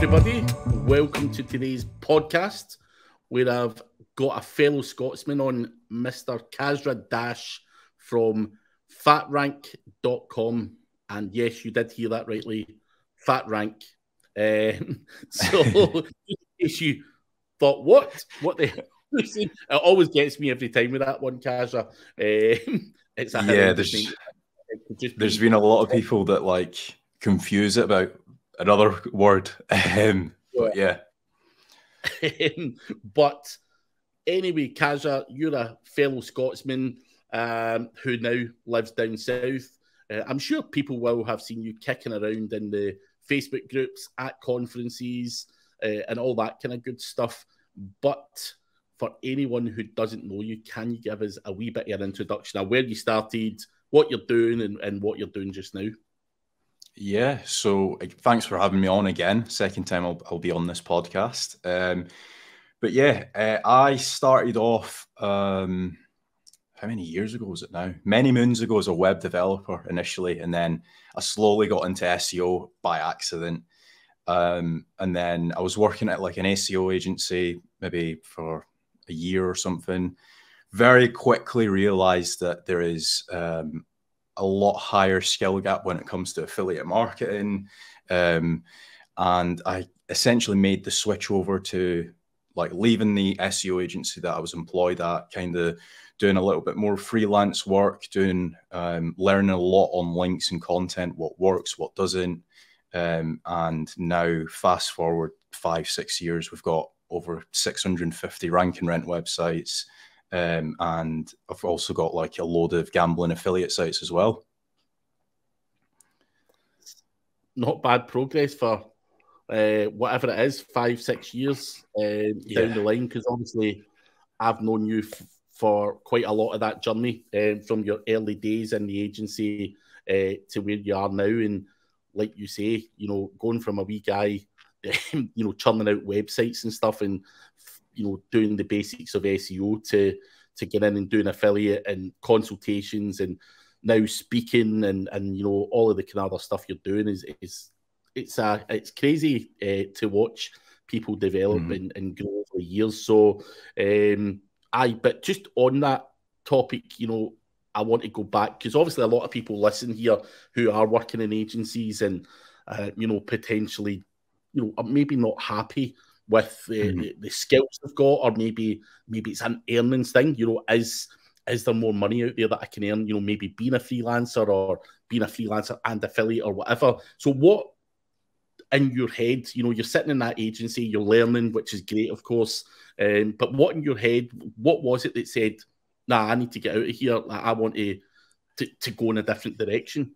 everybody. Welcome to today's podcast, where I've got a fellow Scotsman on, Mr. Kasra Dash from fatrank.com. And yes, you did hear that rightly, FatRank. So, in case you thought, what the hell? It always gets me every time with that one, Kasra. It's a there's been a lot of people that like confuse it about another word. But yeah. But anyway, Kasra, you're a fellow Scotsman who now lives down south. I'm sure people will have seen you kicking around in the Facebook groups, at conferences, and all that kind of good stuff. But for anyone who doesn't know you, can you give us a wee bit of an introduction of where you started, what you're doing, and what you're doing just now? Yeah, so thanks for having me on again. Second time I'll be on this podcast. But yeah, I started off, how many years ago was it now? Many moons ago as a web developer initially, and then I slowly got into SEO by accident. And then I was working at like an SEO agency maybe for a year or something. Very quickly realized that there is a lot higher skill gap when it comes to affiliate marketing. And I essentially made the switch over to like leaving the SEO agency that I was employed at, kind of doing a little bit more freelance work, learning a lot on links and content, what works, what doesn't. And now fast forward 5-6 years, we've got over 650 rank and rent websites. And I've also got like a load of gambling affiliate sites as well. Not bad progress for whatever it is, 5-6 years down the line, because obviously I've known you for quite a lot of that journey from your early days in the agency to where you are now. And like you say, you know, going from a wee guy, you know, churning out websites and stuff and, you know, doing the basics of SEO to get in and doing affiliate and consultations and now speaking and you know, all of the kind of other stuff you're doing it's crazy to watch people develop and grow over the years. So but just on that topic, you know, I want to go back because obviously a lot of people listen here who are working in agencies and you know, potentially, you know, are maybe not happy with the skills they've got, or maybe it's an earnings thing. You know, is there more money out there that I can earn? You know, maybe being a freelancer or being a freelancer and affiliate or whatever. So what in your head? You know, you're sitting in that agency, you're learning, which is great, of course. But what in your head? What was it that said, "Nah, I need to get out of here. Like, I want to go in a different direction"?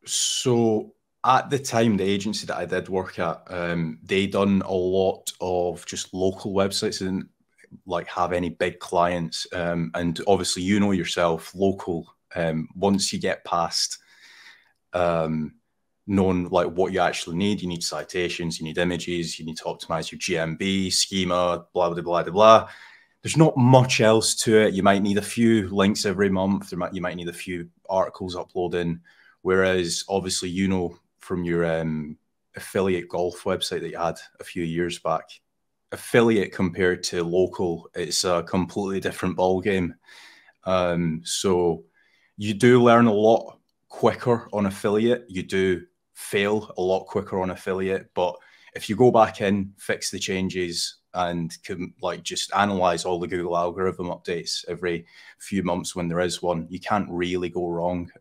So at the time, the agency that I did work at, they done a lot of just local websites and like have any big clients. And obviously, you know yourself, local, once you get past knowing like what you actually need, you need citations, you need images, you need to optimize your GMB, schema, blah, blah, blah, blah, blah. There's not much else to it. You might need a few links every month. You might need a few articles uploading. Whereas obviously, you know, from your affiliate golf website that you had a few years back, affiliate compared to local, it's a completely different ballgame. So you do learn a lot quicker on affiliate. You do fail a lot quicker on affiliate. But if you go back in, fix the changes, and can like just analyze all the Google algorithm updates every few months when there is one, you can't really go wrong.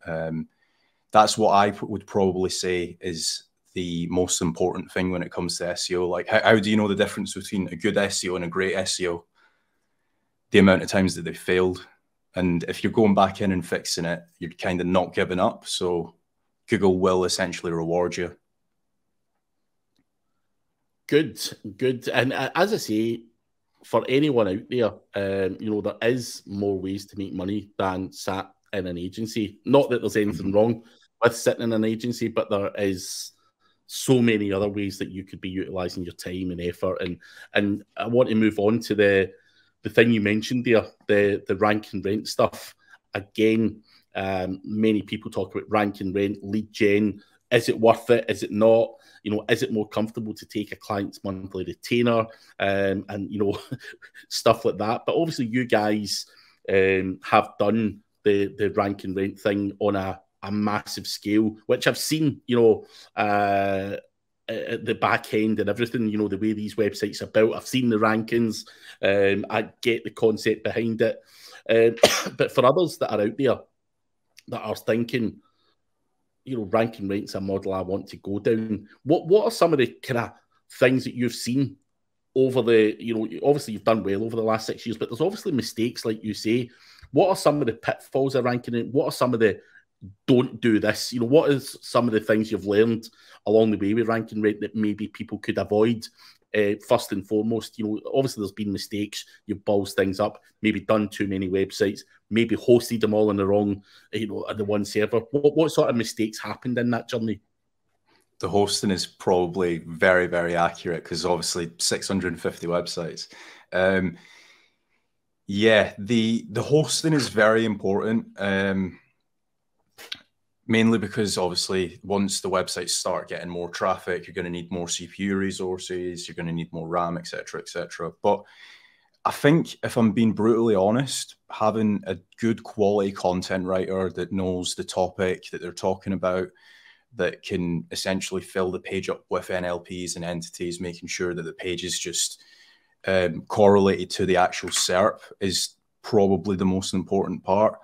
That's what I would probably say is the most important thing when it comes to SEO. Like, how do you know the difference between a good SEO and a great SEO? The amount of times that they failed. And if you're going back in and fixing it, you're kind of not giving up. So Google will essentially reward you. Good. And as I say, for anyone out there, you know, there is more ways to make money than sat in an agency. Not that there's anything wrong with sitting in an agency, but there is so many other ways that you could be utilizing your time and effort. And I want to move on to the thing you mentioned there, the rank and rent stuff. Again, many people talk about rank and rent, lead gen, is it worth it? Is it not? Is it more comfortable to take a client's monthly retainer, and stuff like that? But obviously, you guys have done the rank and rent thing on a massive scale, which I've seen, at the back end and everything, the way these websites are built. I've seen the rankings. I get the concept behind it. But for others that are out there that are thinking, rank and rank's a model I want to go down, what are some of the kind of things that you've seen over the, obviously you've done well over the last 6 years, but there's obviously mistakes, like you say. What are some of the pitfalls of ranking it? What are some of the don't do this? What is some of the things you've learned along the way with rank and rate that maybe people could avoid? First and foremost, obviously there's been mistakes. You've balls things up, maybe done too many websites, maybe hosted them all on the wrong, the one server. What sort of mistakes happened in that journey? The hosting is probably very, very accurate, because obviously 650 websites. Yeah, the hosting is very important. Mainly because obviously once the websites start getting more traffic, you're going to need more CPU resources, you're going to need more RAM, etc., etc. But I think, if I'm being brutally honest, having a good quality content writer that knows the topic that they're talking about, that can essentially fill the page up with NLPs and entities, making sure that the page is just correlated to the actual SERP, is probably the most important part.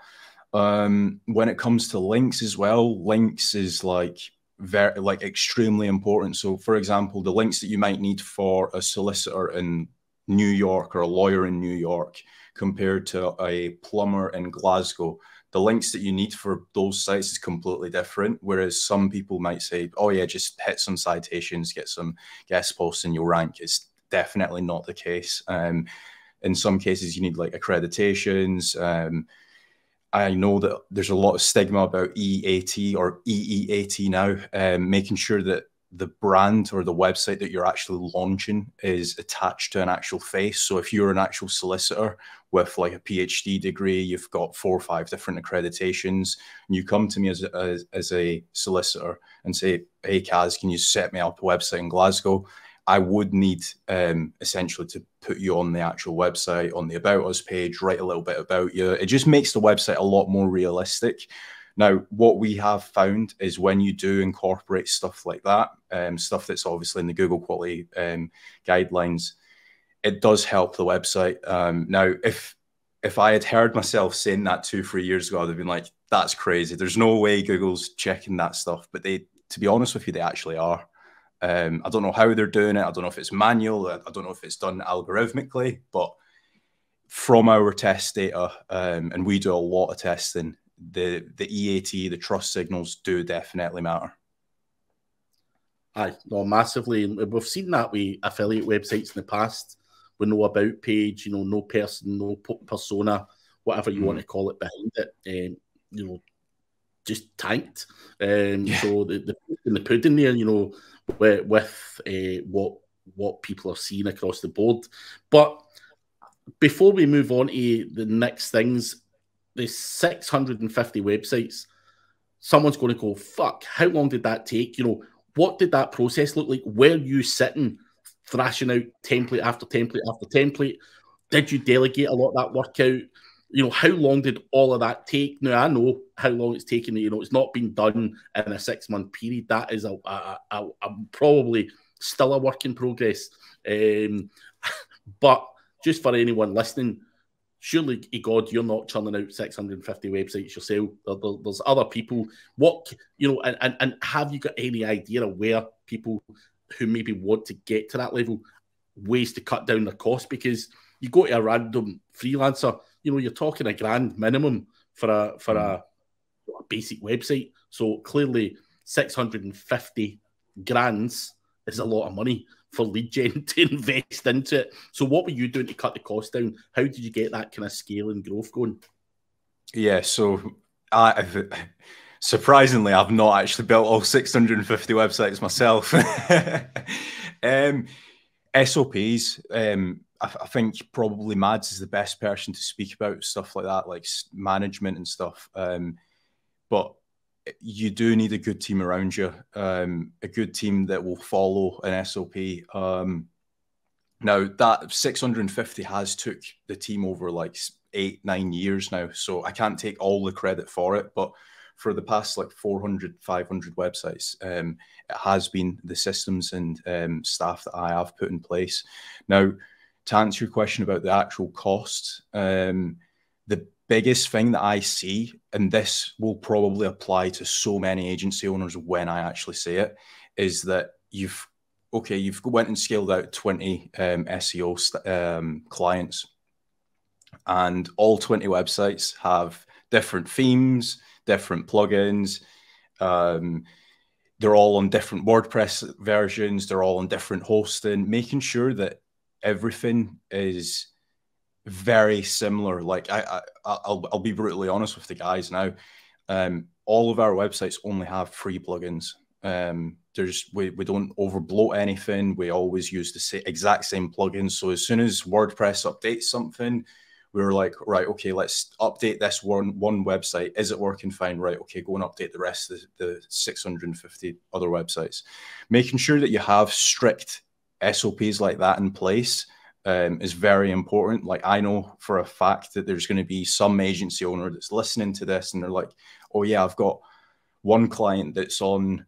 When it comes to links as well, links is extremely important. So for example, the links that you might need for a solicitor in New York or a lawyer in New York compared to a plumber in Glasgow, the links that you need for those sites is completely different. Whereas some people might say, oh yeah, just hit some citations, get some guest posts and you'll rank. It's definitely not the case. In some cases you need like accreditations. I know that there's a lot of stigma about EAT or EEAT now, making sure that the brand or the website that you're actually launching is attached to an actual face. So if you're an actual solicitor with like a PhD degree, you've got 4 or 5 different accreditations, and you come to me as a solicitor and say, hey, Kaz, can you set me up a website in Glasgow? I would need essentially to put you on the actual website, on the About Us page, write a little bit about you. It just makes the website a lot more realistic. Now, what we have found is when you do incorporate stuff like that, stuff that's obviously in the Google quality guidelines, it does help the website. Now, if I had heard myself saying that 2-3 years ago, I'd have been like, that's crazy. There's no way Google's checking that stuff. But to be honest with you, they actually are. I don't know how they're doing it. I don't know if it's manual. I don't know if it's done algorithmically. But from our test data, and we do a lot of testing, the EAT, the trust signals do definitely matter. Aye, no, massively. We've seen that with affiliate websites in the past, with no about page, no person, no persona, whatever you want to call it behind it, just tanked. So the pudding there, with what people are seeing across the board. But before we move on to the next things, the 650 websites, someone's going to go, fuck, how long did that take? What did that process look like? Were you sitting thrashing out template after template after template? Did you delegate a lot of that work out? How long did all of that take? Now, I know how long it's taken. It's not been done in a 6-month period. That is probably still a work in progress. But just for anyone listening, surely, God, you're not churning out 650 websites yourself. There's other people. And have you got any idea of where people who maybe want to get to that level, ways to cut down their costs? Because you go to a random freelancer, you're talking $1,000 minimum for a basic website. So clearly 650 grands is a lot of money for lead gen to invest into it. So what were you doing to cut the cost down? How did you get that kind of scale and growth going? Yeah, so surprisingly, I've not actually built all 650 websites myself. SOPs, I think probably Mads is the best person to speak about stuff like that, like management and stuff. But you do need a good team around you, a good team that will follow an SOP. Now, that 650 has took the team over like 8-9 years now, so I can't take all the credit for it, but for the past like 400, 500 websites, it has been the systems and staff that I have put in place. Now, to answer your question about the actual cost, the biggest thing that I see, and this will probably apply to so many agency owners when I actually say it, is that you've went and scaled out 20 SEO clients, and all 20 websites have different themes, different plugins. They're all on different WordPress versions. They're all on different hosting, making sure that everything is very similar. Like I'll be brutally honest with the guys now. All of our websites only have free plugins. We don't overbloat anything. We always use the exact same plugins. So as soon as WordPress updates something, we were like, right, okay, let's update this one website. Is it working fine? Right, okay, go and update the rest of the 650 other websites. Making sure that you have strict SOPs like that in place is very important. Like, I know for a fact that there's going to be some agency owner that's listening to this and they're like, oh yeah, I've got one client that's on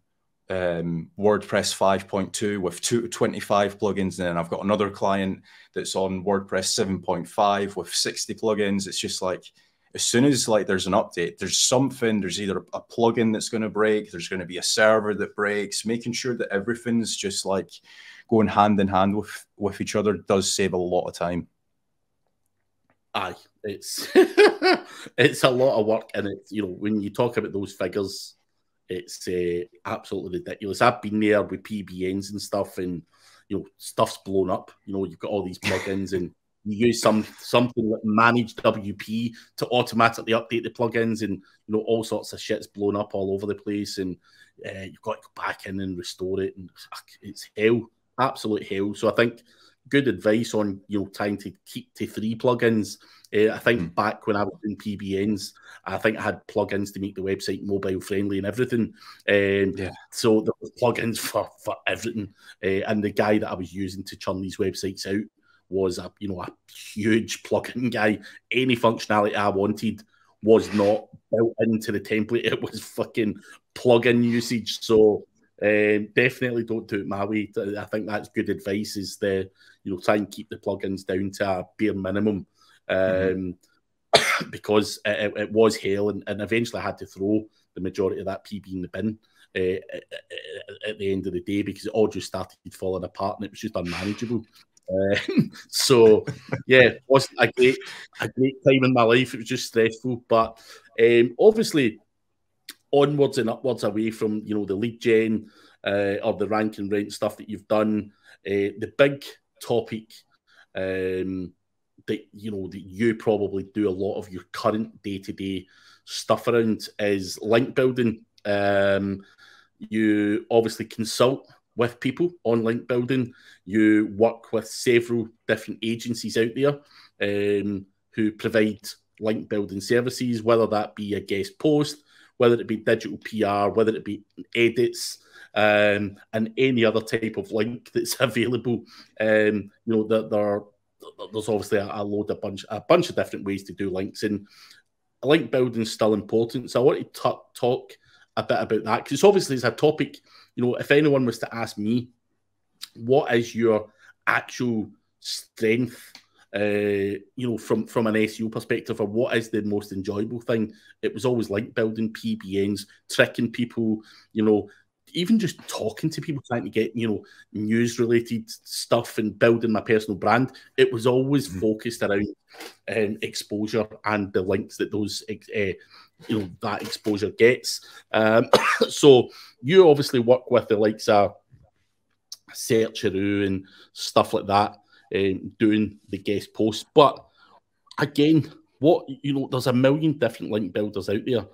WordPress 5.2 with 25 plugins, and then I've got another client that's on WordPress 7.5 with 60 plugins. It's just like, as soon as like there's an update, there's either a plugin that's going to break, there's going to be a server that breaks. Making sure that everything's just like going hand in hand with each other does save a lot of time. Aye, it's it's a lot of work, and it's, you know, when you talk about those figures, it's absolutely ridiculous. I've been there with PBNs and stuff, and you know, stuff's blown up. You know, you've got all these plugins, and you use something like Manage WP to automatically update the plugins, and you know, all sorts of shit's blown up all over the place, and you've got to go back in and restore it, and it's hell, absolute hell. So I think good advice on, you know, trying to keep to 3 plugins. I think back when I was doing PBNs, I think I had plugins to make the website mobile friendly and everything. So there was plugins for everything. And the guy that I was using to churn these websites out was a huge plugin guy. Any functionality I wanted was not built into the template. It was fucking plugin usage. So definitely don't do it my way. I think that's good advice, is try and keep the plugins down to a bare minimum. Because it was hell, and eventually I had to throw the majority of that PB in the bin at the end of the day, because it all just started falling apart and it was just unmanageable. So yeah, it wasn't a great time in my life. It was just stressful, but obviously onwards and upwards away from, you know, the lead gen or the rank and rent stuff that you've done, the big topic that you probably do a lot of your current day-to-day stuff around is link building. You obviously consult with people on link building. You work with several different agencies out there who provide link building services, whether that be a guest post, whether it be digital PR, whether it be edits, and any other type of link that's available. There's obviously a bunch of different ways to do links, and link building is still important. So I want to talk a bit about that, because obviously it's a topic. You know, if anyone was to ask me, what is your actual strength, from an SEO perspective, or what is the most enjoyable thing, it was always link building, PBNs, tricking people, even just talking to people, trying to get, news related stuff and building my personal brand. It was always focused around exposure and the links that those, that exposure gets. So you obviously work with the likes of Searcheroo and stuff like that, doing the guest posts. But again, there's a million different link builders out there,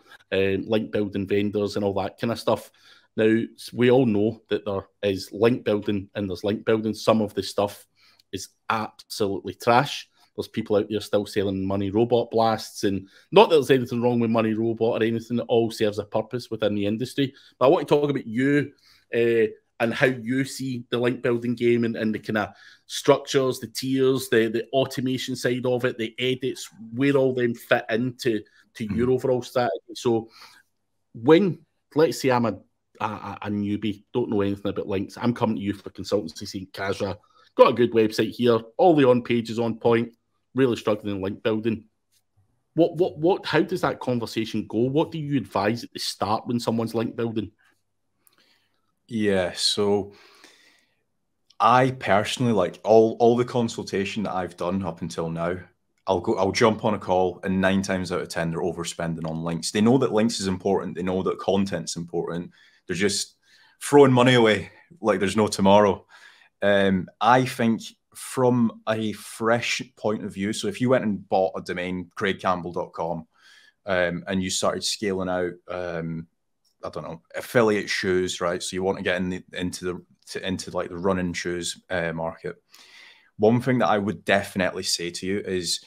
link building vendors and all that kind of stuff. Now, we all know that there is link building and there's link building. Some of the stuff is absolutely trash. there's people out there still selling money robot blasts, and not that there's anything wrong with money robot or anything. It all serves a purpose within the industry. But I want to talk about you and how you see the link building game and the kind of structures, the tiers, the automation side of it, the edits, where all them fit into your overall strategy. So when, let's say I'm a newbie, don't know anything about links, I'm coming to you for consultancy, saying, Kasra, got a good website here, all the on pages on point, really struggling in link building. How does that conversation go? What do you advise at the start when someone's link building? Yeah, so I personally, like all the consultation that I've done up until now, I'll jump on a call, and 9 times out of 10 they're overspending on links. They know that links is important, they know that content's important. They're just throwing money away like there's no tomorrow. I think from a fresh point of view, so if you went and bought a domain, craigcampbell.com, and you started scaling out I don't know, affiliate shoes, right? So you want to get into like the running shoes market. One thing that I would definitely say to you is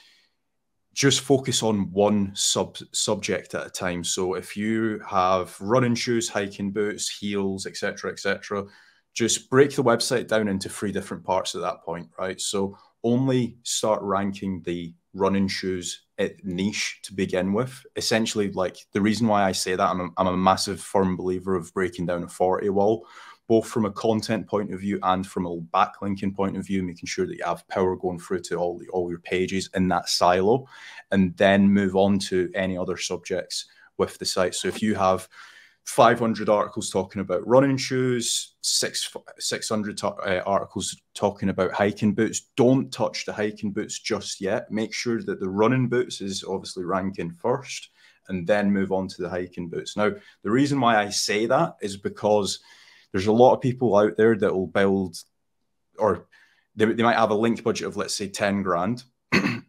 just focus on one subject at a time. So if you have running shoes, hiking boots, heels, etc., just break the website down into 3 different parts at that point, right? So only start ranking the running shoes niche to begin with. Essentially, like, the reason why I say that, I'm a massive firm believer of breaking down a 40 wall, both from a content point of view and from a backlinking point of view, making sure that you have power going through to all your pages in that silo, and then move on to any other subjects with the site. So if you have 500 articles talking about running shoes, 600 articles talking about hiking boots, don't touch the hiking boots just yet. Make sure that the running boots is obviously ranking first, and then move on to the hiking boots. Now, the reason why I say that is because there's a lot of people out there that will build, or they might have a link budget of, let's say, 10 grand.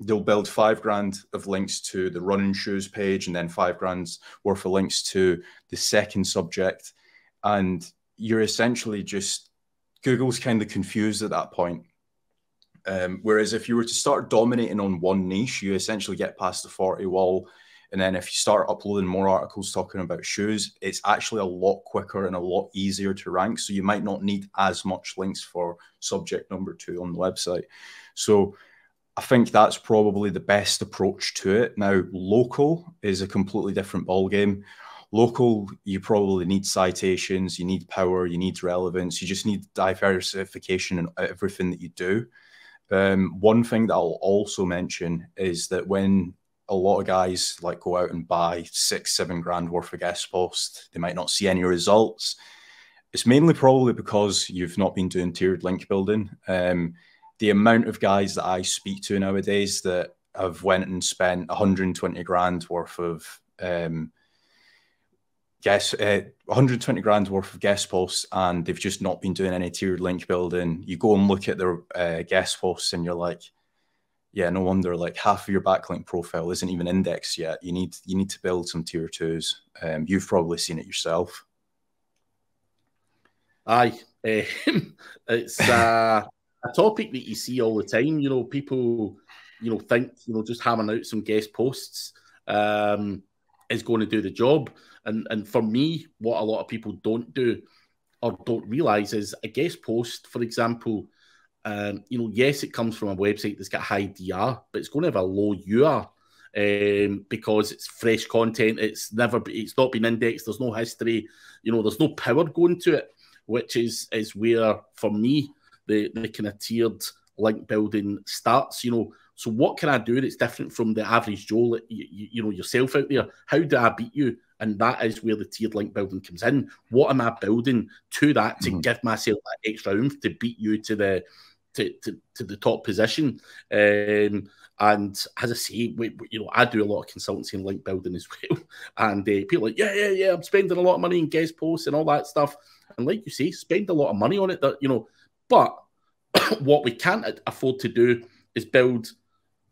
They'll build 5 grand of links to the running shoes page, and then 5 grand's worth of links to the second subject. And you're essentially just, Google's kind of confused at that point. Whereas if you were to start dominating on one niche, you essentially get past the 40 wall. And then if you start uploading more articles talking about shoes, it's actually a lot quicker and a lot easier to rank. So you might not need as much links for subject number 2 on the website. So I think that's probably the best approach to it. Now, local is a completely different ballgame. Local, you probably need citations, you need power, you need relevance, you just need diversification in everything that you do. One thing that I'll also mention is that when a lot of guys like go out and buy 6-7 grand worth of guest posts, they might not see any results. It's mainly probably because you've not been doing tiered link building. The amount of guys that I speak to nowadays that have went and spent 120 grand worth of 120 grand worth of guest posts, and they've just not been doing any tiered link building. You go and look at their guest posts, and you're like, yeah, no wonder. Like, half of your backlink profile isn't even indexed yet. You need to build some tier 2s. You've probably seen it yourself. Aye, it's a topic that you see all the time. You know, people, think, just hammering out some guest posts is going to do the job. And for me, what a lot of people don't do or don't realize is a guest post, for example, yes, it comes from a website that's got high DR, but it's going to have a low UR because it's fresh content. It's not been indexed. There's no history. There's no power going to it, which is where, for me, the kind of tiered link building starts. So what can I do that's different from the average Joe, yourself out there? How do I beat you? And that is where the tiered link building comes in. What am I building to that to give myself that extra oomph to beat you to the top position? And as I say, I do a lot of consultancy and link building as well. And people are like, yeah, I'm spending a lot of money in guest posts and all that stuff. And like you say, spend a lot of money on it. But what we can't afford to do is build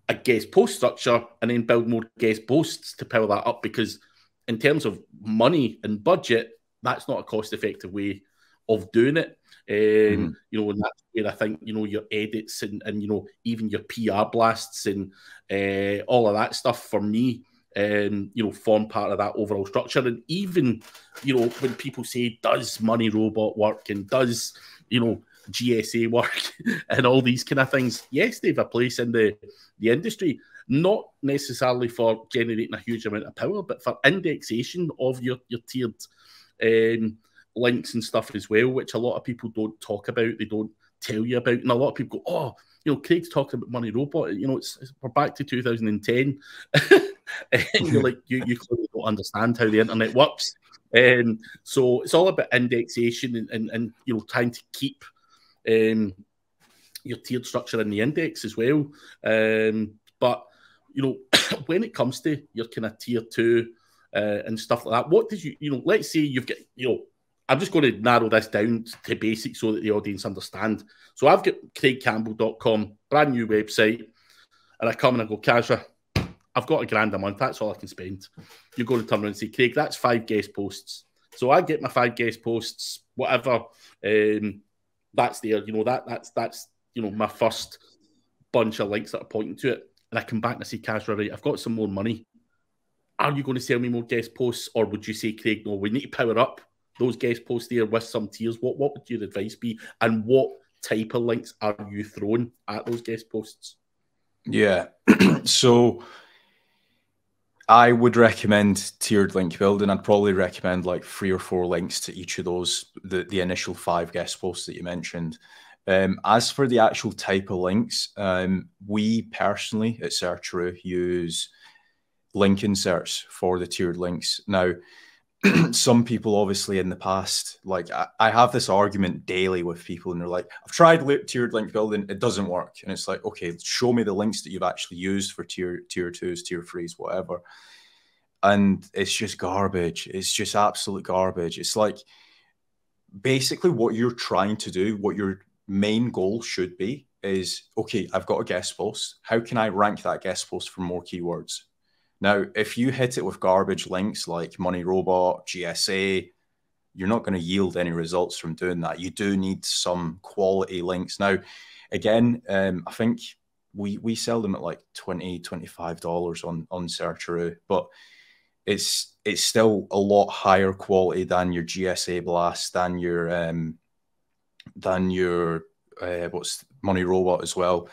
a guest post structure and then build more guest posts to power that up, because in terms of money and budget, that's not a cost-effective way of doing it. You know, and that's where I think, you know, your edits and you know, even your PR blasts and all of that stuff for me, you know, form part of that overall structure. And even, you know, when people say, does Money Robot work and does, you know, GSA work and all these kind of things, yes, they have a place in the industry, not necessarily for generating a huge amount of power, but for indexation of your tiered links and stuff as well, which a lot of people don't talk about, they don't tell you about. And a lot of people go, oh, you know, Craig's talking about Money Robot, you know, we're back to 2010. And you're like, you clearly don't understand how the internet works. So it's all about indexation and you know, trying to keep your tiered structure in the index as well. But you know, when it comes to your kind of tier 2 and stuff like that, what did you know, let's say you've got, you know, I'm just going to narrow this down to basics so that the audience understand. So I've got craigcampbell.com, brand new website, and I come and I go, Kasra, I've got $1,000 a month, that's all I can spend. You're going to turn around and say, Craig, that's 5 guest posts. So I get my 5 guest posts, whatever, that's there, you know, that's you know, my first bunch of links that are pointing to it. And I come back and I say, Kasra, right, I've got some more money. Are you going to sell me more guest posts? Or would you say, Craig, no, we need to power up those guest posts there with some tiers? What would your advice be? And what type of links are you throwing at those guest posts? Yeah. So I would recommend tiered link building. I'd probably recommend like 3 or 4 links to each of those, the initial 5 guest posts that you mentioned. As for the actual type of links, we personally at Searcheroo use link inserts for the tiered links. Now, some people obviously in the past, like I have this argument daily with people and they're like, I've tried tiered link building, it doesn't work. And it's like, okay, show me the links that you've actually used for tier 2s, tier 3s, whatever. And it's just garbage. It's just absolute garbage. It's like basically what you're trying to do, what your main goal should be is, okay, I've got a guest post. How can I rank that guest post for more keywords? Now, if you hit it with garbage links like Money Robot, GSA, you're not going to yield any results from doing that. You do need some quality links. Now, again, I think we sell them at like $20, $25 on Searcheroo, but it's still a lot higher quality than your GSA blast, than your what's Money Robot as well.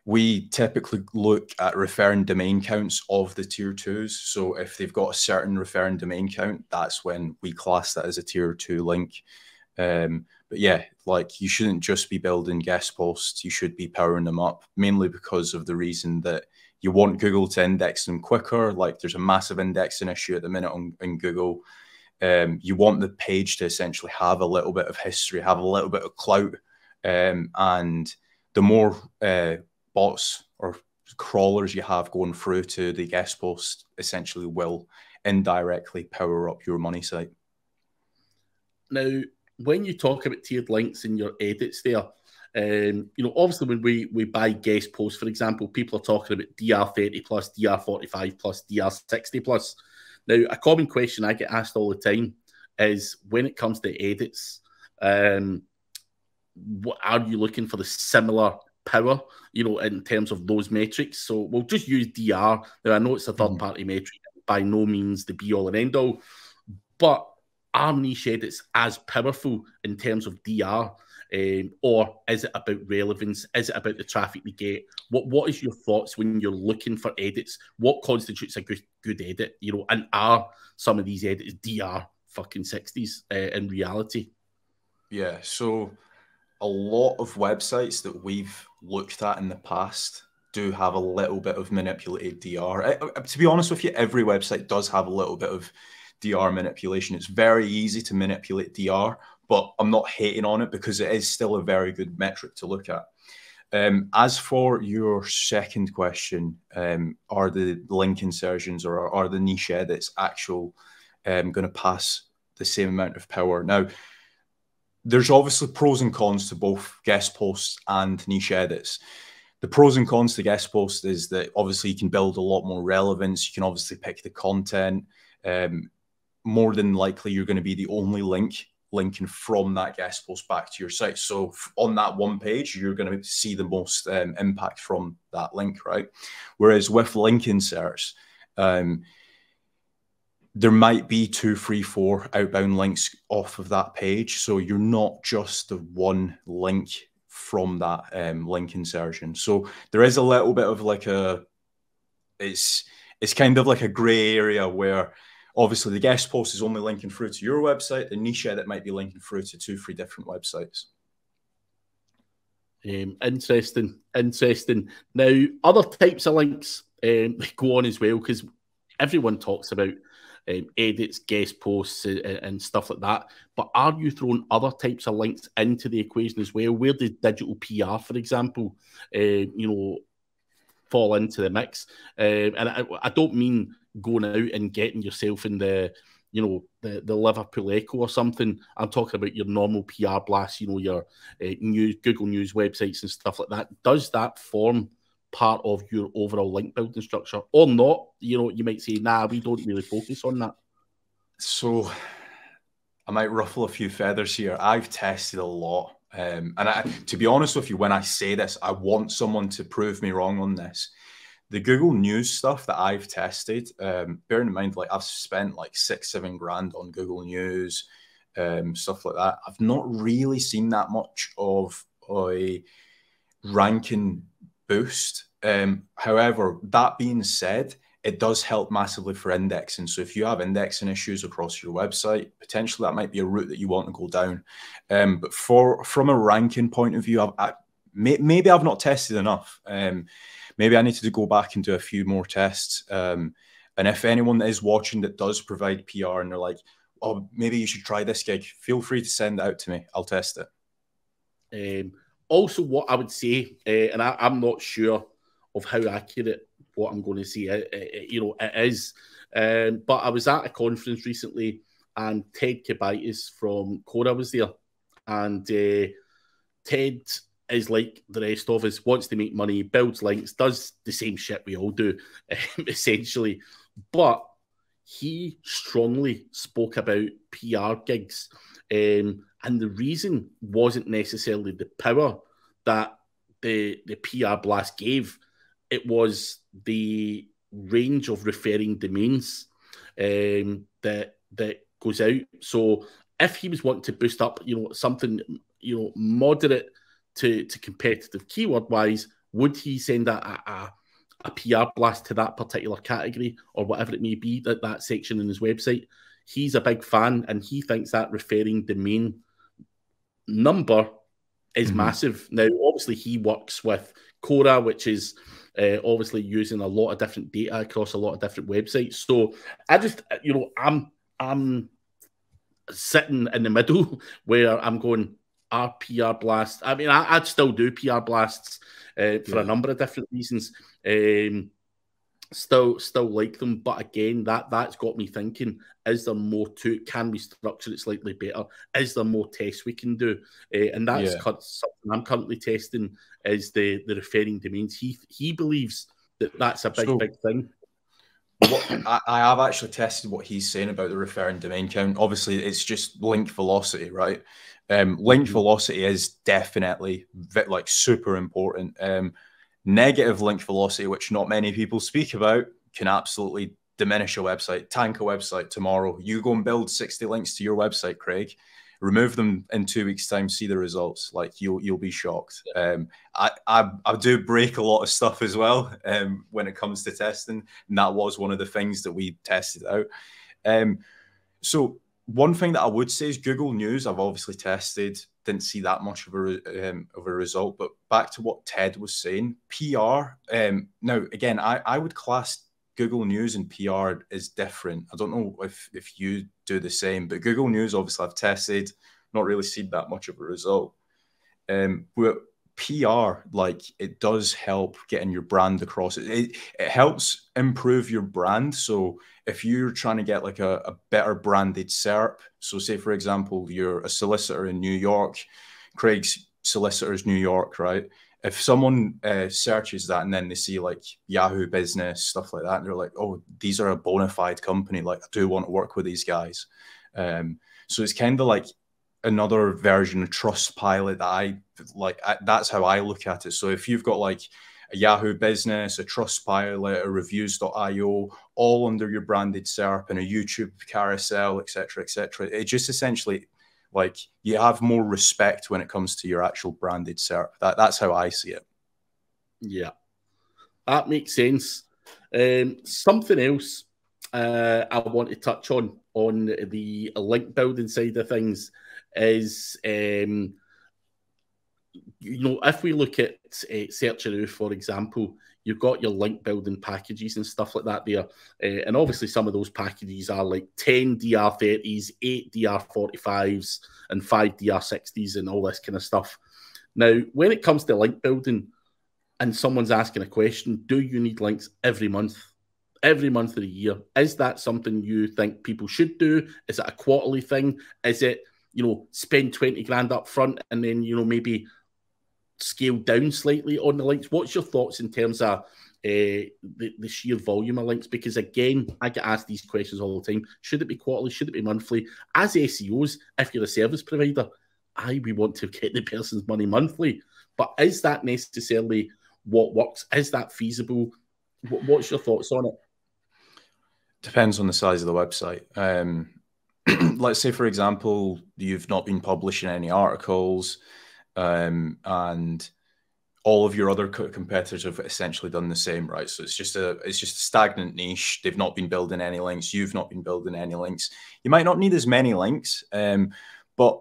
We typically look at referring domain counts of the tier 2s. So if they've got a certain referring domain count, that's when we class that as a tier 2 link. But yeah, like you shouldn't just be building guest posts. You should be powering them up, mainly because of the reason that you want Google to index them quicker. Like there's a massive indexing issue at the minute on Google. You want the page to essentially have a little bit of history, have a little bit of clout. And the more bots or crawlers you have going through to the guest post essentially will indirectly power up your money site. Now, when you talk about tiered links in your edits there, you know, obviously when we buy guest posts, for example, people are talking about DR30 plus, DR45 plus, DR60 plus. Now, a common question I get asked all the time is when it comes to edits, what are you looking for the similar power, you know, in terms of those metrics? So we'll just use DR. Now, I know it's a third-party metric, by no means the be-all and end-all, but are niche edits as powerful in terms of DR, or is it about relevance? Is it about the traffic we get? What is your thoughts when you're looking for edits? What constitutes a good edit, you know, and are some of these edits DR fucking 60s in reality? Yeah, so a lot of websites that we've looked at in the past do have a little bit of manipulated DR. To be honest with you, every website does have a little bit of DR manipulation. It's very easy to manipulate DR, but I'm not hating on it because it is still a very good metric to look at. As for your second question, are the link insertions or are the niche edits going to pass the same amount of power? Now, there's obviously pros and cons to both guest posts and niche edits. The pros and cons to guest posts is that obviously you can build a lot more relevance. You can obviously pick the content. More than likely, you're going to be the only link linking from that guest post back to your site. So on that one page, you're going to see the most impact from that link, right? Whereas with link inserts, there might be 2, 3, 4 outbound links off of that page. So you're not just the one link from that link insertion. So there is a little bit of like it's kind of like a gray area where obviously the guest post is only linking through to your website. The niche edit might be linking through to 2, 3 different websites. Interesting. Now, other types of links go on as well, because everyone talks about edits, guest posts, and stuff like that. But are you throwing other types of links into the equation as well? Where does digital PR, for example, fall into the mix? And I don't mean going out and getting yourself in the Liverpool Echo or something. I'm talking about your normal PR blasts, your Google News websites and stuff like that. Does that form part of your overall link building structure or not? You might say, nah, we don't really focus on that. So I might ruffle a few feathers here. I've tested a lot. And to be honest with you, when I say this, I want someone to prove me wrong on this. The Google News stuff that I've tested, bearing in mind, like I've spent like 6-7 grand on Google News, stuff like that. I've not really seen that much of a ranking boost. However, that being said, it does help massively for indexing. So if you have indexing issues across your website, potentially that might be a route that you want to go down. But from a ranking point of view, maybe I've not tested enough. Maybe I need to go back and do a few more tests. And if anyone that is watching that does provide PR and they're like, oh, maybe you should try this gig, feel free to send it out to me. I'll test it. Also, what I would say, and I'm not sure of how accurate what I'm going to say, it is, but I was at a conference recently and Ted Kabaitis from Cora was there, and Ted is like the rest of us, wants to make money, builds links, does the same shit we all do, essentially. But he strongly spoke about PR gigs. And the reason wasn't necessarily the power that the PR blast gave. It was the range of referring domains that goes out. So if he was wanting to boost up, something, moderate to competitive keyword-wise, would he send a PR blast to that particular category or whatever it may be, that section in his website? He's a big fan, and he thinks that referring domain number is massive. Now, obviously, he works with Cora, which is obviously using a lot of different data across a lot of different websites. So I just, I'm sitting in the middle where I'm going, our PR blast. I mean, I'd still do PR blasts for a number of different reasons. Still like them, but again, that's got me thinking: is there more to it? Can we structure it slightly better? Is there more tests we can do? And that's something I'm currently testing: is the referring domains. He believes that's a big thing. I have actually tested what he's saying about the referring domain count. Obviously, it's just link velocity, right? Link velocity is definitely like super important. Negative link velocity, which not many people speak about, can absolutely diminish a website, tank a website tomorrow. You go and build 60 links to your website, Craig, remove them in 2 weeks' time, see the results. Like you'll be shocked. I do break a lot of stuff as well when it comes to testing, and that was one of the things that we tested out. So one thing that I would say is Google News, I've obviously tested, didn't see that much of a result. But back to what Ted was saying, PR. Now, again, I would class Google News and PR is different. I don't know if you do the same, but Google News, obviously, I've tested, not really seen that much of a result. But PR, like, it does help getting your brand across. It helps improve your brand. So if you're trying to get like a better branded SERP, so say, for example, you're a solicitor in New York, Craig's solicitor's New York, right? If someone searches that and then they see like Yahoo Business, stuff like that, and they're like, oh, these are a bona fide company. Like, I do want to work with these guys. So it's kind of like another version of Trustpilot that I like. That's how I look at it. So if you've got like a Yahoo Business, a Trustpilot, a Reviews.io, all under your branded SERP, and a YouTube carousel, etc., it just essentially, like, you have more respect when it comes to your actual branded SERP. That's how I see it. Yeah, that makes sense. Something else I want to touch on the link building side of things is, if we look at Searcharoo, for example, you've got your link building packages and stuff like that there. And obviously some of those packages are like 10 DR30s, 8 DR45s, and 5 DR60s and all this kind of stuff. Now, when it comes to link building and someone's asking a question, do you need links every month? Every month of the year? Is that something you think people should do? Is it a quarterly thing? Is it, spend 20 grand up front and then, maybe scale down slightly on the links? What's your thoughts in terms of the sheer volume of links? Because again, I get asked these questions all the time. Should it be quarterly? Should it be monthly? As SEOs, if you're a service provider, we want to get the person's money monthly. But is that necessarily what works? Is that feasible? What's your thoughts on it? Depends on the size of the website. Let's say, for example, you've not been publishing any articles, and all of your other competitors have essentially done the same, right? So it's just a stagnant niche. They've not been building any links. You've not been building any links. You might not need as many links, but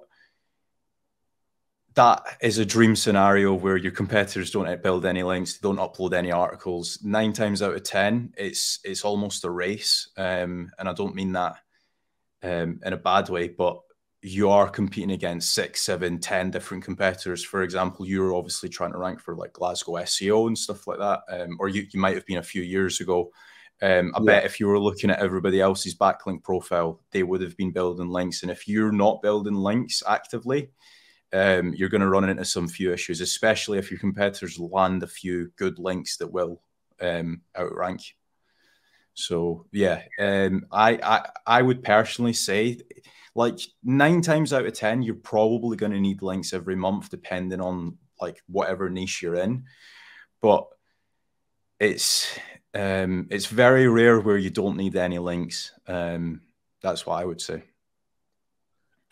that is a dream scenario where your competitors don't build any links, they don't upload any articles. 9 times out of 10, it's almost a race, and I don't mean that in a bad way, but you are competing against 6, 7, 10 different competitors. For example, you're obviously trying to rank for like Glasgow SEO and stuff like that, or you might have been a few years ago. I bet if you were looking at everybody else's backlink profile, they would have been building links. And if you're not building links actively, you're going to run into some few issues, especially if your competitors land a few good links that will outrank. So yeah, I would personally say, like 9 times out of 10, you're probably going to need links every month, depending on like whatever niche you're in. But it's very rare where you don't need any links. That's what I would say.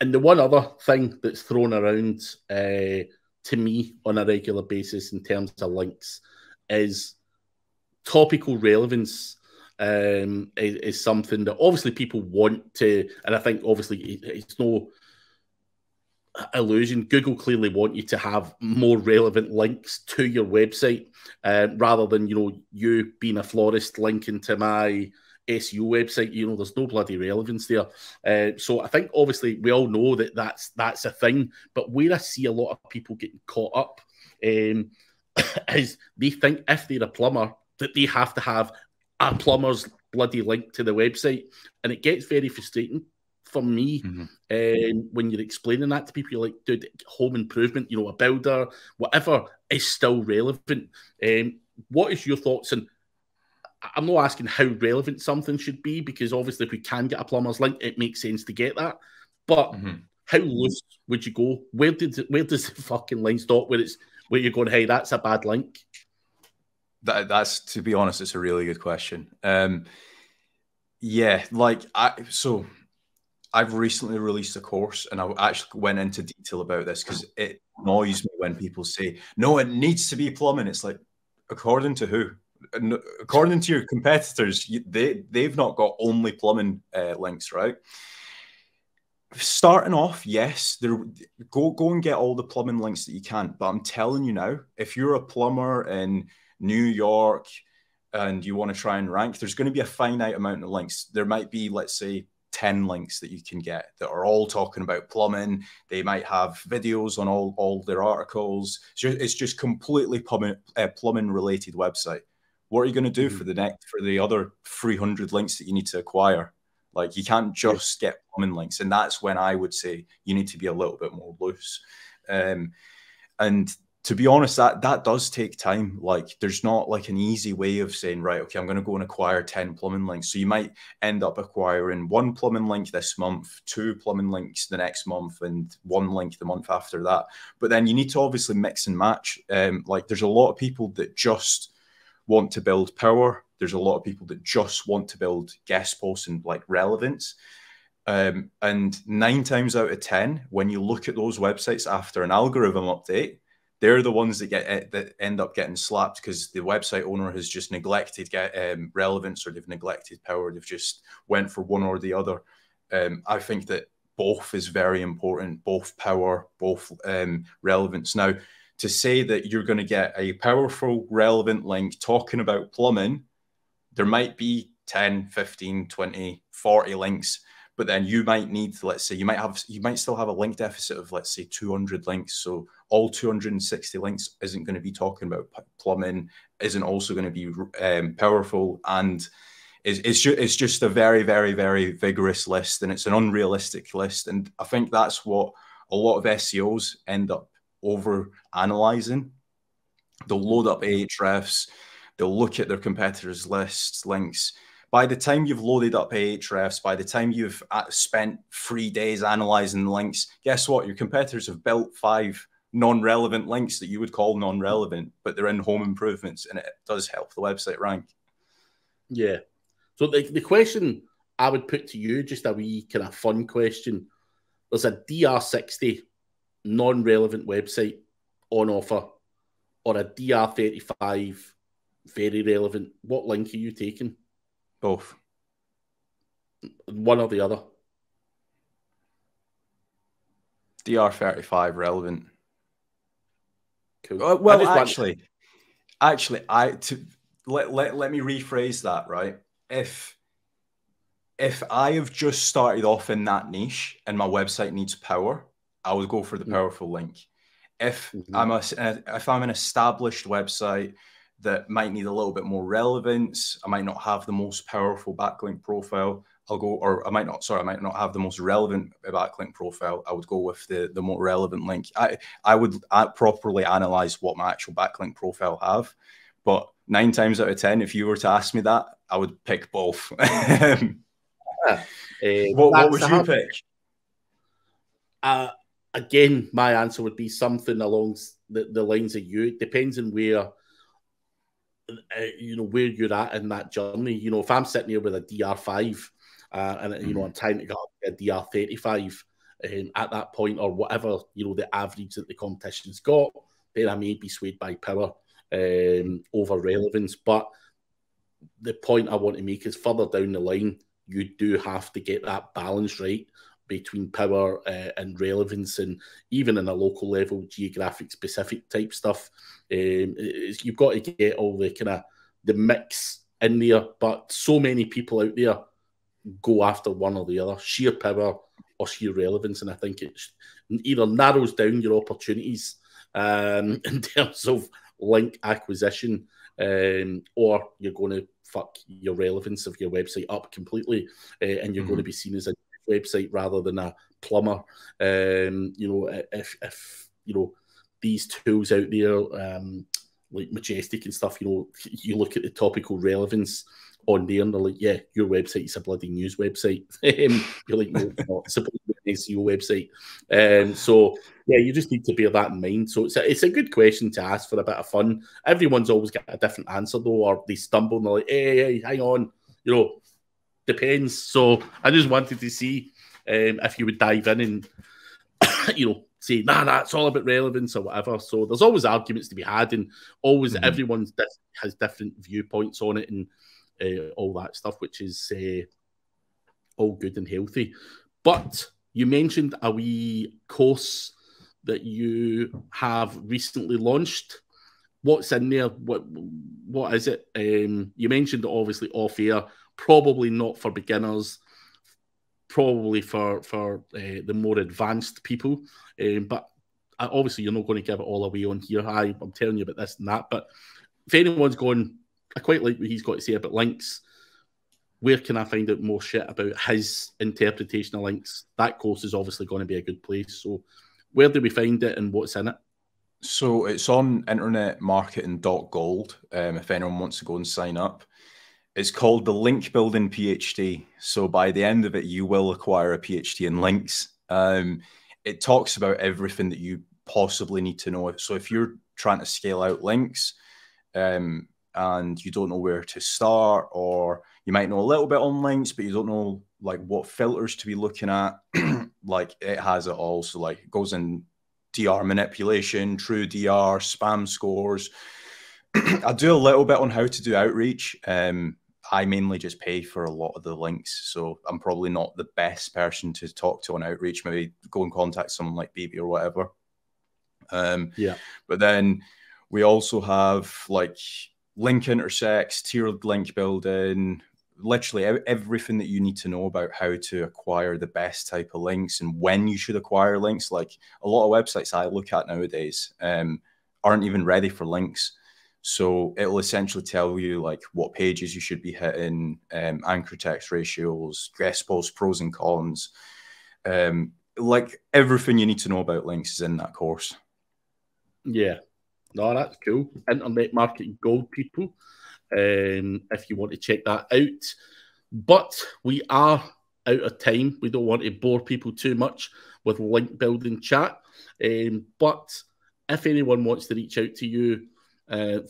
And the one other thing that's thrown around to me on a regular basis in terms of links is topical relevance. Is something that obviously people want to, and I think obviously it's no illusion. Google clearly want you to have more relevant links to your website, rather than you being a florist linking to my SEO website. There's no bloody relevance there. So I think obviously we all know that that's a thing, but where I see a lot of people getting caught up is they think if they're a plumber that they have to have a plumber's bloody link to the website, and it gets very frustrating for me. When you're explaining that to people, you're like, dude, home improvement, a builder, whatever is still relevant. What is your thoughts? And I'm not asking how relevant something should be, because obviously if we can get a plumber's link, it makes sense to get that. But how loose would you go? Where does the fucking line stop where you're going, hey, that's a bad link? That's, to be honest, it's a really good question. Yeah, like I've recently released a course, and I actually went into detail about this because it annoys me when people say, no, it needs to be plumbing. It's like, according to who? According to your competitors, they've not got only plumbing links, right? Starting off, yes, go and get all the plumbing links that you can. But I'm telling you now, if you're a plumber in New York and you want to try and rank, there's going to be a finite amount of links. There might be, let's say, 10 links that you can get that are all talking about plumbing. They might have videos on all their articles. So it's just completely plumbing related website. What are you going to do for the other 300 links that you need to acquire? Like, you can't just get plumbing links. And that's when I would say you need to be a little bit more loose. And to be honest, that does take time. Like, there's not like an easy way of saying, right, okay, I'm going to go and acquire 10 plumbing links. So you might end up acquiring 1 plumbing link this month, 2 plumbing links the next month, and 1 link the month after that. But then you need to obviously mix and match. Like, there's a lot of people that just want to build power. There's a lot of people that just want to build guest posts and like relevance. And 9 times out of 10, when you look at those websites after an algorithm update, they're the ones that end up getting slapped because the website owner has just neglected relevance, or they've neglected power. They've just went for one or the other. I think that both is very important, both power, both relevance. Now, to say that you're going to get a powerful, relevant link talking about plumbing, there might be 10, 15, 20, 40 links. But then you might need, let's say, you might still have a link deficit of, let's say, 200 links. So all 260 links isn't going to be talking about plumbing, isn't also going to be powerful, and it's just a very, very, very vigorous list, and it's an unrealistic list. And I think that's what a lot of SEOs end up over analyzing. They'll load up Ahrefs, they'll look at their competitors' lists, links. By the time you've loaded up Ahrefs, by the time you've spent 3 days analyzing the links, guess what? Your competitors have built 5 non-relevant links that you would call non-relevant, but they're in home improvements, and it does help the website rank. Yeah. So the question I would put to you, just a wee kind of fun question. There's a DR60 non-relevant website on offer, or a DR35 very relevant. What link are you taking? Both. One or the other. DR35 relevant. Cool. Well, actually, let me rephrase that, right? If I have just started off in that niche and my website needs power, I would go for the powerful link. If I'm an established website that might need a little bit more relevance, I might not have the most powerful backlink profile, I might not have the most relevant backlink profile, I would go with the more relevant link. I would properly analyze what my actual backlink profile have, but 9 times out of 10, if you were to ask me that, I would pick both. What would you pick? Again, my answer would be something along the lines of you. It depends on where where you're at in that journey. If I'm sitting here with a DR5 and I'm trying to get up to a DR35 at that point, or whatever the average that the competition's got, then I may be swayed by power over relevance. But the point I want to make is, further down the line, you do have to get that balance right between power and relevance, and even in a local level, geographic specific type stuff. You've got to get all the kind of the mix in there, but so many people out there go after one or the other, sheer power or sheer relevance, and I think it either narrows down your opportunities in terms of link acquisition, or you're going to fuck your relevance of your website up completely, and you're going to be seen as a website rather than a plumber. If these tools out there, like Majestic and stuff, you look at the topical relevance on there and they're like, yeah, your website is a bloody news website. You're like, no, it's not. It's supposed to be an SEO website. So yeah, you just need to bear that in mind. So it's a good question to ask for a bit of fun. Everyone's always got a different answer though, or they stumble and they're like, hey, hang on, depends. So I just wanted to see if you would dive in and say, nah, it's all about relevance or whatever. So there's always arguments to be had, and always everyone has different viewpoints on it, and all that stuff, which is all good and healthy. But you mentioned a wee course that you have recently launched. What's in there? What is it? You mentioned it obviously off air. Probably not for beginners. Probably for the more advanced people. But obviously you're not going to give it all away on here. I'm telling you about this and that. But if anyone's going, I quite like what he's got to say about links. Where can I find out more shit about his interpretation of links? That course is obviously going to be a good place. So where do we find it and what's in it? So it's on internetmarketing.gold. If anyone wants to go and sign up, it's called the Link Building PhD. So by the end of it, you will acquire a PhD in links. It talks about everything that you possibly need to know. So if you're trying to scale out links, and you don't know where to start, or you might know a little bit on links, but you don't know like what filters to be looking at, like it has it all. So like it goes in DR manipulation, true DR, spam scores. I do a little bit on how to do outreach. I mainly just pay for a lot of the links, so I'm probably not the best person to talk to on outreach. Maybe go and contact someone like BB or whatever. Yeah. But then we also have like link intersects, tiered link building, literally everything that you need to know about how to acquire the best type of links and when you should acquire links. Like a lot of websites I look at nowadays aren't even ready for links. So it'll essentially tell you like what pages you should be hitting, anchor text ratios, guest post pros and cons. Like everything you need to know about links is in that course. Yeah. No, that's cool. Internet Marketing Gold, people. If you want to check that out. But we are out of time. We don't want to bore people too much with link building chat. But if anyone wants to reach out to you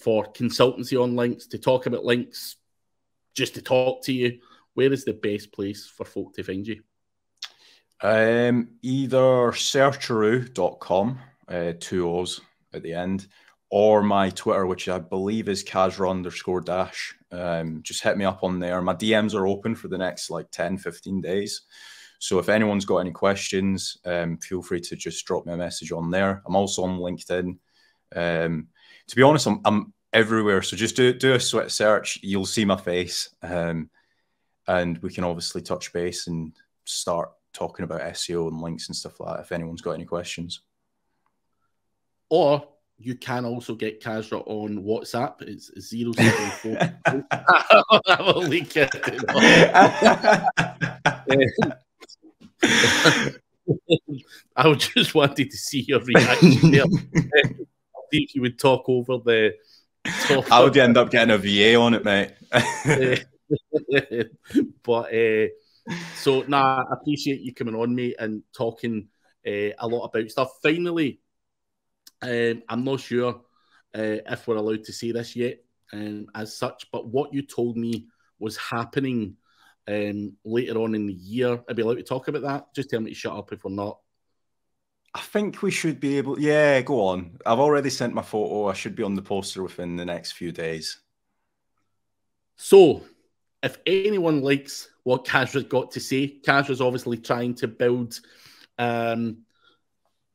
for consultancy on links, to talk about links, just to talk to you, where is the best place for folk to find you? Either searcheroo.com, 2 O's at the end, or my Twitter, which I believe is Kasra_Dash. Just hit me up on there. My DMs are open for the next like 10, 15 days. So if anyone's got any questions, feel free to just drop me a message on there. I'm also on LinkedIn. To be honest, I'm everywhere. So just do a sweat search. You'll see my face. And we can obviously touch base and start talking about SEO and links and stuff like that if anyone's got any questions. Or you can also get Kasra on WhatsApp. It's 074. I will link it. I just wanted to see your reaction there. See if you would talk over the top. How would you end up getting a VA on it, mate? But so, I appreciate you coming on, mate, and talking a lot about stuff. Finally, I'm not sure if we're allowed to say this yet as such, but what you told me was happening later on in the year. I'd be allowed to talk about that? Just tell me to shut up if we're not. I think we should be able... Yeah, go on. I've already sent my photo. I should be on the poster within the next few days. So, if anyone likes what Kasra's got to say, Kasra's obviously trying to build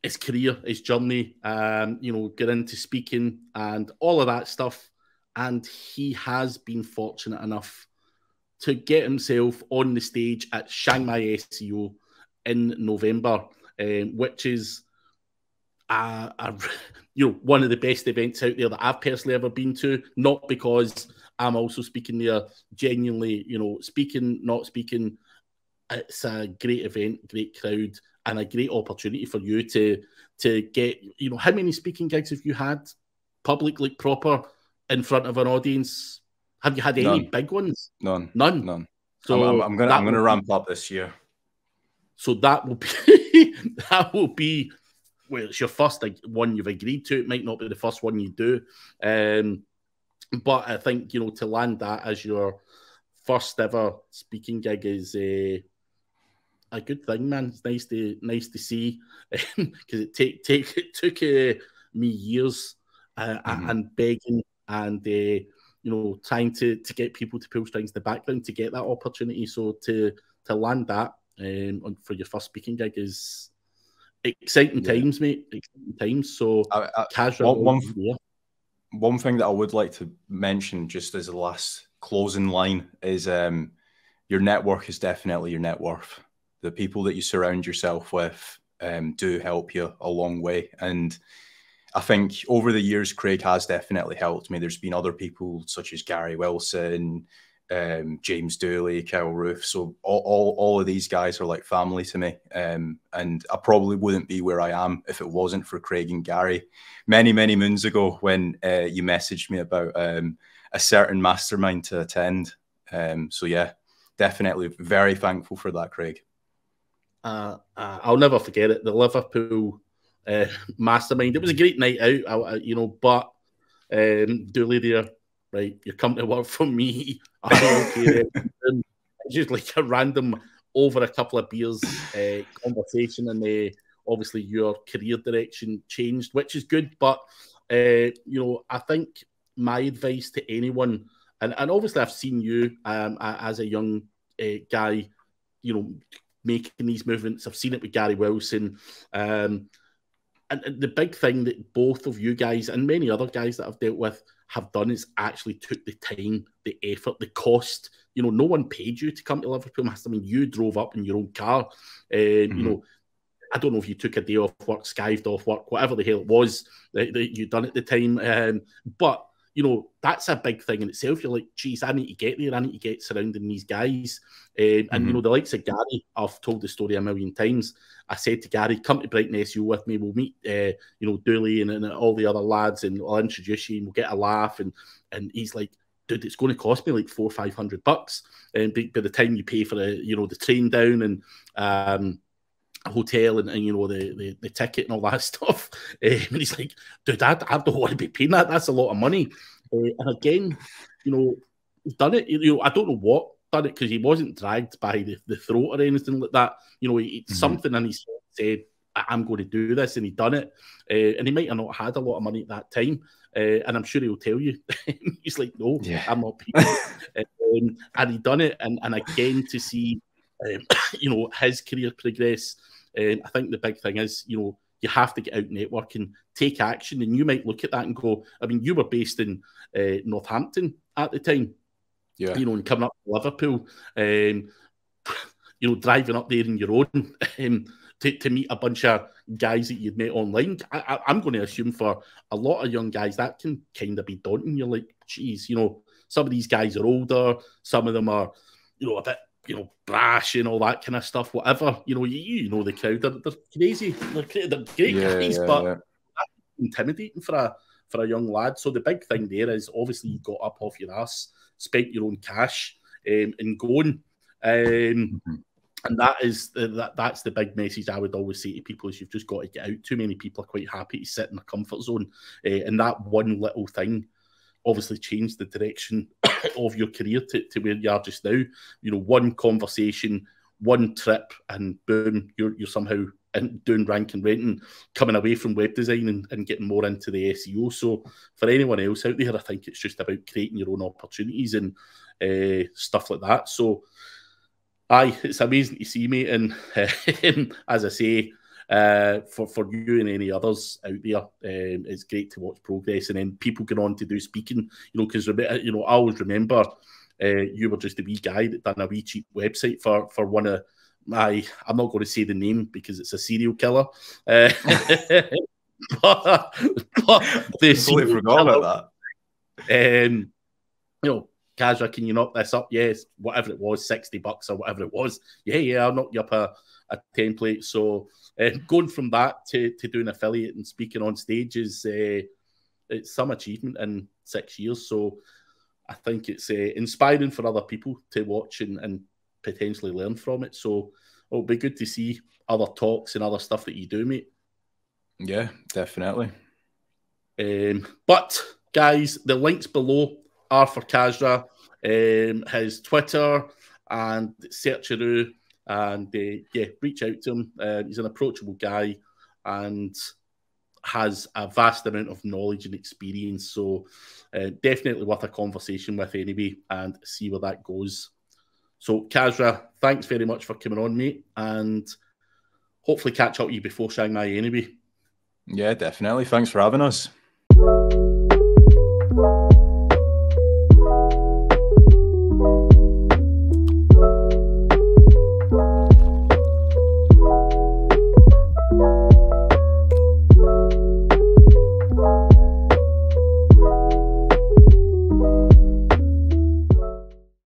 his career, his journey, get into speaking and all of that stuff. And he has been fortunate enough to get himself on the stage at Shanghai SEO in November, which is one of the best events out there that I've personally ever been to. Not because I'm also speaking there, genuinely, speaking, not speaking. It's a great event, great crowd, and a great opportunity for you to get, how many speaking gigs have you had publicly, proper, in front of an audience? Have you had any big ones? None. So I'm gonna ramp up this year. So that will be well, it's your first one you've agreed to. It might not be the first one you do, but I think to land that as your first ever speaking gig is a good thing, man. It's nice to see because it took me years and begging and trying to get people to pull strings in the background to get that opportunity. So to land that for your first speaking gig is exciting times, mate. Exciting times. So one thing that I would like to mention just as a last closing line is your network is definitely your net worth. The people that you surround yourself with do help you a long way. And I think over the years, Craig has definitely helped me. There's been other people such as Gary Wilson, James Dooley, Kyle Roof. So all of these guys are like family to me. And I probably wouldn't be where I am if it wasn't for Craig and Gary many, many moons ago when you messaged me about a certain mastermind to attend. So yeah, definitely very thankful for that, Craig. I'll never forget it. The Liverpool mastermind. It was a great night out, you know, but Dooley there, right, you come to work for me. Okay, it's just like a random, over a couple of beers conversation, and obviously your career direction changed, which is good. But, you know, I think my advice to anyone, and obviously I've seen you as a young guy, you know, making these movements. I've seen it with Gary Wilson. And the big thing that both of you guys and many other guys that I've dealt with have done is actually took the time, the effort, the cost. You know, no one paid you to come to Liverpool Mastermind. You drove up in your own car. You know, I don't know if you took a day off work, skived off work, whatever the hell it was that you done at the time. But, you know, that's a big thing in itself. You're like, geez, I need to get there. I need to get surrounding these guys. And, you know, the likes of Gary, I've told the story a million times. I said to Gary, come to Brighton SEO with me. We'll meet, you know, Dooley and all the other lads, and I'll introduce you and we'll get a laugh. And he's like, dude, it's going to cost me like $400 or $500. And by the time you pay for the, you know, the train down and a hotel and you know, the ticket and all that stuff. And he's like, dude, I don't want to be paying that. That's a lot of money. And again, you know, he's done it. You know, I don't know what done it, because he wasn't dragged by the throat or anything like that. You know, it's something in his head said, I'm going to do this, and he done it. And he might have not had a lot of money at that time. And I'm sure he'll tell you. He's like, no, I'm not paying. And he done it. And again, to see, you know, his career progress, I think the big thing is, you know, you have to get out networking, take action. And you might look at that and go, I mean, you were based in Northampton at the time. Yeah. You know, and coming up to Liverpool, you know, driving up there in your own to meet a bunch of guys that you'd met online. I'm going to assume for a lot of young guys that can kind of be daunting. You're like, geez, you know, some of these guys are older, some of them are, you know, a bit, you know, brash and all that kind of stuff, whatever. You know, you know the crowd, they're crazy. They're great guys, but that's intimidating for a young lad. So the big thing there is obviously you got up off your ass, spent your own cash and going. And that's the big message I would always say to people is you've just got to get out. Too many people are quite happy to sit in their comfort zone. And that one little thing obviously changed the direction of your career to where you are just now. You know, one conversation, one trip, and boom, you're somehow doing rank and renting, coming away from web design and getting more into the SEO. So for anyone else out there, I think it's just about creating your own opportunities and stuff like that. So it's amazing to see, mate. And as I say, for you and any others out there, it's great to watch progress, and then people get on to do speaking. You know, because you know, I always remember you were just a wee guy that done a wee cheap website for one of my. I'm not going to say the name because it's a serial killer. but the serial forgot killer, about that. You know, Kasra, can you knock this up? Yes, whatever it was, $60 or whatever it was. Yeah, I'll knock you up a template. So going from that to doing affiliate and speaking on stage is it's some achievement in 6 years. So I think it's inspiring for other people to watch and potentially learn from it. So it'll be good to see other talks and other stuff that you do, mate. Yeah, definitely. But guys, the links below are for Kasra, his Twitter and Searcheroo, and reach out to him. He's an approachable guy and has a vast amount of knowledge and experience, so definitely worth a conversation with anyway, and see where that goes. So Kasra, thanks very much for coming on, mate, and hopefully catch up with you before Shanghai anyway. Yeah, definitely. Thanks for having us.